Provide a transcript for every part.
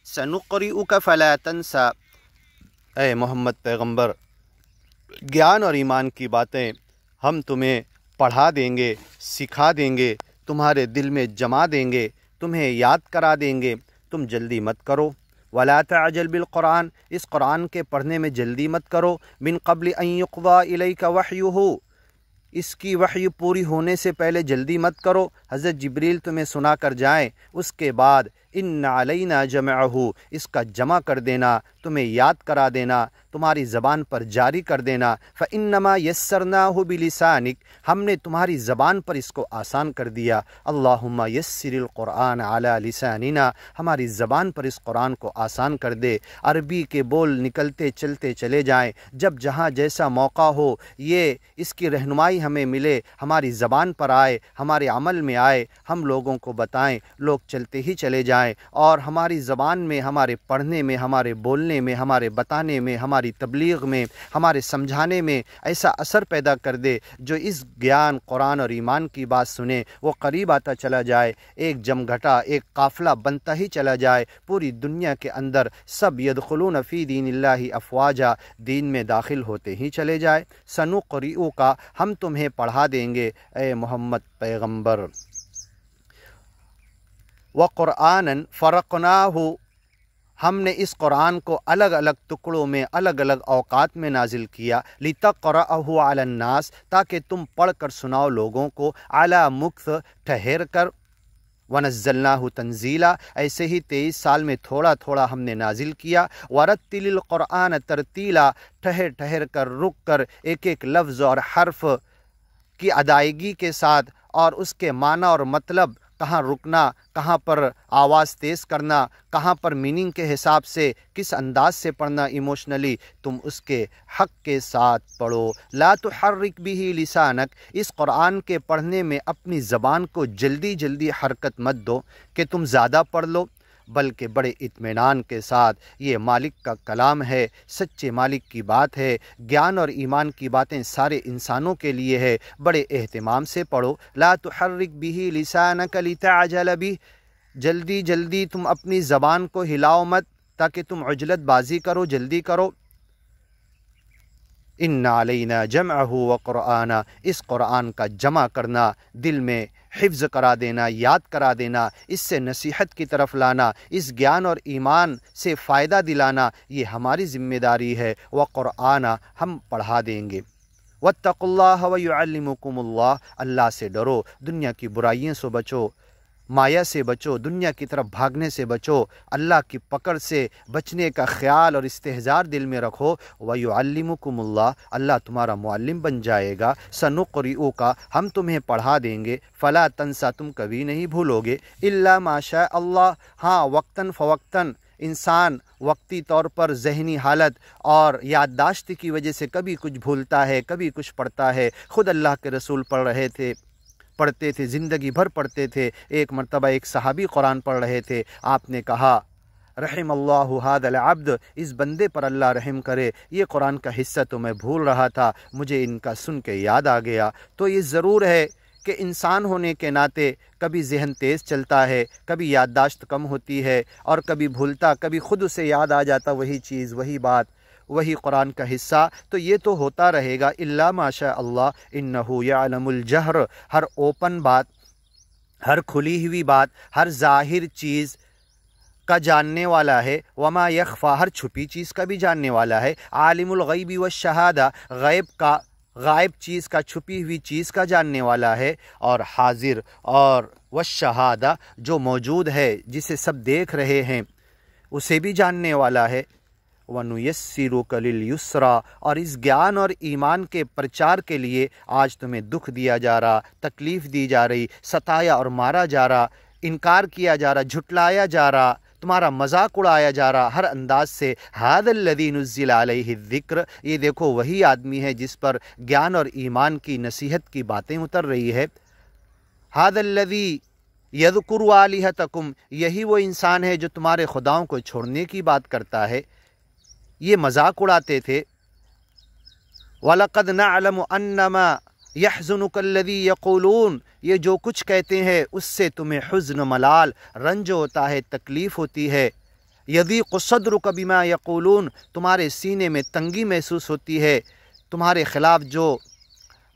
سنقرئک فلا تنسى، اے محمد پیغمبر، گیان اور ایمان کی باتیں ہم تمہیں پڑھا دیں گے، سکھا دیں گے، تمہارے دل میں جما دیں گے، تمہیں یاد کرا دیں گے، تم جلدی مت کرو۔ ولا تعجل بالقرآن، اس قرآن کے پڑھنے میں جلدی مت کرو، من قبل ان یقضى الیک وحیہ، اس کی وحی پوری ہونے سے پہلے جلدی مت کرو، حضرت جبریل تمہیں سنا کر جائیں، اس کے بعد ان علینا جمعہ، اس کا جمع کر دینا، تمہیں یاد کرا دینا، تمہاری زبان پر جاری کر دینا۔ فإنما یسرناہ بلسانک، ہم نے تمہاری زبان پر اس کو آسان کر دیا۔ اللہم یسر القرآن علی لساننا، ہماری زبان پر اس قرآن کو آسان کر دے، عربی کے بول نکلتے چلتے چلے جائیں، جب جہاں جیسا موقع ہو یہ اس کی رہنمائی ہمیں ملے، ہماری زبان پر آئے، ہمارے عمل میں آئے، ہم لوگوں کو بتائیں، لوگ چلتے ہی چلے جائیں، اور ہماری زبان میں، ہمارے پڑھنے میں، ہمارے بولنے میں، ہمارے بتانے میں، ہماری تبلیغ میں، ہمارے سمجھانے میں ایسا اثر پیدا کر دے، جو اس گیان، قرآن اور ایمان کی بات سنے وہ قریب آتا چلا جائے، ایک جمگھٹا، ایک قافلہ بنتا ہی چلا جائے، پوری دنیا کے اندر سب یدخلون فی دین اللہ افواجا، دین میں داخل ہوتے ہی چلے جائے۔ سنقرئک، ہم تمہیں پڑھا دیں گے اے محمد پیغمبر۔ وقرآنًا فرقناہ، ہم نے اس قرآن کو الگ الگ ٹکڑوں میں، الگ الگ اوقات میں نازل کیا، لتقرأہ علی الناس، تاکہ تم پڑھ کر سناؤ لوگوں کو، علی مکث، ٹھہر کر، ونزلناہ تنزیلا، ایسے ہی 23 سال میں تھوڑا تھوڑا ہم نے نازل کیا، ورتل القرآن ترتیلا، ٹھہر ٹھہر کر، رک کر، ایک ایک لفظ اور حرف کی ادائیگی کے ساتھ، اور اس کے معنی اور مطلب، کہاں رکنا، کہاں پر آواز تیز کرنا، کہاں پر میننگ کے حساب سے، کس انداز سے پڑھنا ایموشنلی، تم اس کے حق کے ساتھ پڑھو۔ لا تحرک به لسانک، اس قرآن کے پڑھنے میں اپنی زبان کو جلدی جلدی حرکت مت دو کہ تم زیادہ پڑھ لو، بلکہ بڑے اطمینان کے ساتھ، یہ مالک کا کلام ہے، سچے مالک کی بات ہے، گیان اور ایمان کی باتیں سارے انسانوں کے لیے ہے، بڑے اہتمام سے پڑھو۔ لا تحرک به لسانک لتعجل به، جلدی جلدی تم اپنی زبان کو ہلاؤ مت تاکہ تم عجلت بازی کرو، جلدی کرو۔ ان علینا جمعہ وقرآنا، اس قرآن کا جمع کرنا، دل میں حفظ کرا دینا، یاد کرا دینا، اس سے نصیحت کی طرف لانا، اس گیان اور ایمان سے فائدہ دلانا، یہ ہماری ذمہ داری ہے۔ وقرآنا، ہم پڑھا دیں گے۔ واتقوا اللہ ویعلمکم اللہ، اللہ سے ڈرو، دنیا کی برائیوں سے بچو، مایا سے بچو، دنیا کی طرف بھاگنے سے بچو، اللہ کی پکڑ سے بچنے کا خیال اور استحضار دل میں رکھو۔ وَيُعَلِّمُكُمُ اللَّهُ، اللہ تمہارا معلم بن جائے گا۔ سَنُقْرِئُكَ، ہم تمہیں پڑھا دیں گے، فَلَا تَنْسَى، تم کبھی نہیں بھولو گے، إِلَّا مَا شَاءَ اللَّهُ، ہاں وقتاً فوقتاً، انسان وقتی طور پر ذہنی حالت اور یادداشت کی وجہ سے کبھی کچھ بھولتا ہے، کبھی کچھ پڑھتا ہے۔ خود اللہ کے رسول پڑھتے تھے، زندگی بھر پڑھتے تھے۔ ایک مرتبہ ایک صحابی قرآن پڑھ رہے تھے، آپ نے کہا رحم اللہ ھذا العبد، اس بندے پر اللہ رحم کرے، یہ قرآن کا حصہ تو میں بھول رہا تھا، مجھے ان کا سن کے یاد آ گیا۔ تو یہ ضرور ہے کہ انسان ہونے کے ناطے کبھی ذہن تیز چلتا ہے، کبھی یادداشت کم ہوتی ہے، اور کبھی بھولتا، کبھی خود اسے یاد آ جاتا وہی چیز، وہی بات، وہی قرآن کا حصہ، تو یہ تو ہوتا رہے گا۔ الا ما شاء اللہ انہ یعلم الجہر، ہر اوپن بات، ہر کھلی ہوئی بات، ہر ظاہر چیز کا جاننے والا ہے، وما یخفی، ہر چھپی چیز کا بھی جاننے والا ہے، عالم الغیب والشہادہ، غائب چیز کا، چھپی ہوئی چیز کا جاننے والا ہے، اور حاضر اور والشہادہ، جو موجود ہے، جسے سب دیکھ رہے ہیں، اسے بھی جاننے والا ہے۔ وَنُيَسِّرُكَ لِلْيُسْرَىٰ، اور اس گیان اور ایمان کے پرچار کے لیے آج تمہیں دکھ دیا جا رہا، تکلیف دی جا رہی، ستایا اور مارا جا رہا، انکار کیا جا رہا، جھٹلایا جا رہا، تمہارا مذاق اڑایا جا رہا ہر انداز سے۔ هَذَا الَّذِي نُزِّلَ عَلَيْهِ الذِّكْرُ، یہ دیکھو وہی آدمی ہے جس پر گیان اور ایمان کی نصیحت کی باتیں اتر رہی ہے۔ هَذَا الَّذِي يَذْكُرُ آلِهَتَكُمْ، یہی وہ انسان ہے جو تمہارے خداؤں کو چھوڑنے کی بات کرتا ہے، یہ مذاق اڑاتے تھے۔ وَلَقَدْ نَعْلَمُ أَنَّمَا يَحْزُنُكَ الَّذِي يَقُولُونَ، یہ جو کچھ کہتے ہیں اس سے تمہیں حزن، ملال، رنج ہوتا ہے، تکلیف ہوتی ہے۔ یضیق صدرک بما یقولون، تمہارے سینے میں تنگی محسوس ہوتی ہے، تمہارے خلاف جو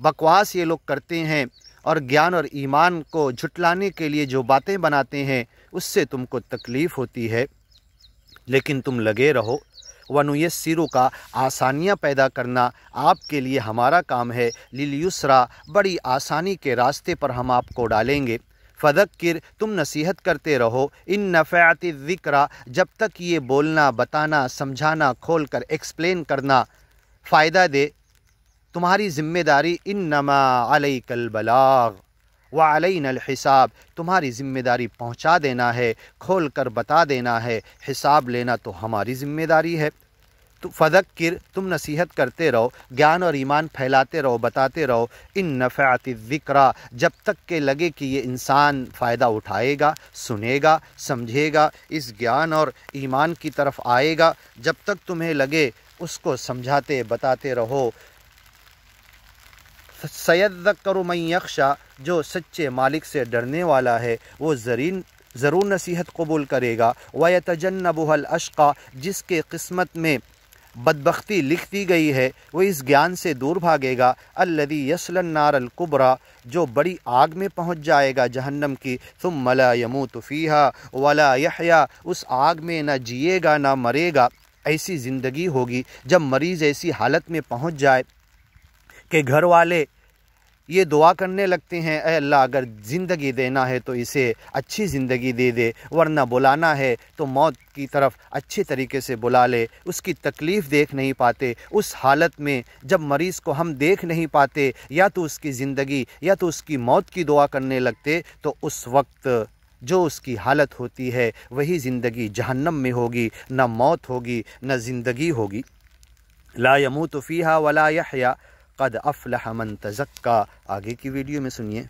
بکواس یہ لوگ کرتے ہیں اور گیان اور ایمان کو جھٹلانے کے لیے جو باتیں بناتے ہیں اس سے تم کو تکلیف ہوتی ہے، لیکن تم لگے رہو۔ وَنُيَسِّرُكَ، آسانیاں پیدا کرنا آپ کے لیے ہمارا کام ہے، لِلْيُسْرَى، بڑی آسانی کے راستے پر ہم آپ کو ڈالیں گے۔ فَذَكِّرْ، تم نصیحت کرتے رہو، إِن نَفَعَتِ الذِّكْرَى، جب تک یہ بولنا، بتانا، سمجھانا، کھول کر ایکسپلین کرنا فائدہ دے، تمہاری ذمہ داری انما علیک البلاغ وعلینا الحساب، تمہاری ذمہ داری پہنچا دینا ہے، کھول کر بتا دینا ہے، حساب لینا تو ہماری ذمہ داری ہے۔ تو فذکر، تم نصیحت کرتے رہو، گیان اور ایمان پھیلاتے رہو، بتاتے رہو، ان نفعت الذکریٰ، جب تک کہ لگے کہ یہ انسان فائدہ اٹھائے گا، سنے گا، سمجھے گا، اس گیان اور ایمان کی طرف آئے گا، جب تک تمہیں لگے اس کو سمجھاتے بتاتے رہو۔ سیذکر من یخشی، جو سچے مالک سے ڈرنے والا ہے وہ ضرور نصیحت قبول کرے گا۔ وَيَتَجَنَّبُهَا الْأَشْقَى، جس کے قسمت میں بدبختی لکھ دی گئی ہے وہ اس گیان سے دور بھاگے گا۔ الذی یصلی النار الکبریٰ، جو بڑی آگ میں پہنچ جائے گا جہنم کی۔ ثم لا یموت فیہا ولا یحیا، اس آگ میں نہ جیے گا نہ مرے گا۔ ایسی زندگی ہوگی جب مریض ایسی حالت میں پہنچ جائے کہ گھر والے یہ دعا کرنے لگتے ہیں، اے اللہ اگر زندگی دینا ہے تو اسے اچھی زندگی دے دے، ورنہ بلانا ہے تو موت کی طرف اچھی طریقے سے بلا لے۔ اس کی تکلیف دیکھ نہیں پاتے، اس حالت میں جب مریض کو ہم دیکھ نہیں پاتے، یا تو اس کی زندگی یا تو اس کی موت کی دعا کرنے لگتے، تو اس وقت جو اس کی حالت ہوتی ہے وہی زندگی جہنم میں ہوگی، نہ موت ہوگی نہ زندگی ہوگی۔ لا یموت فیہا ولا یحیا قد افلح من تزکا، آگے کی ویڈیو میں سنیے۔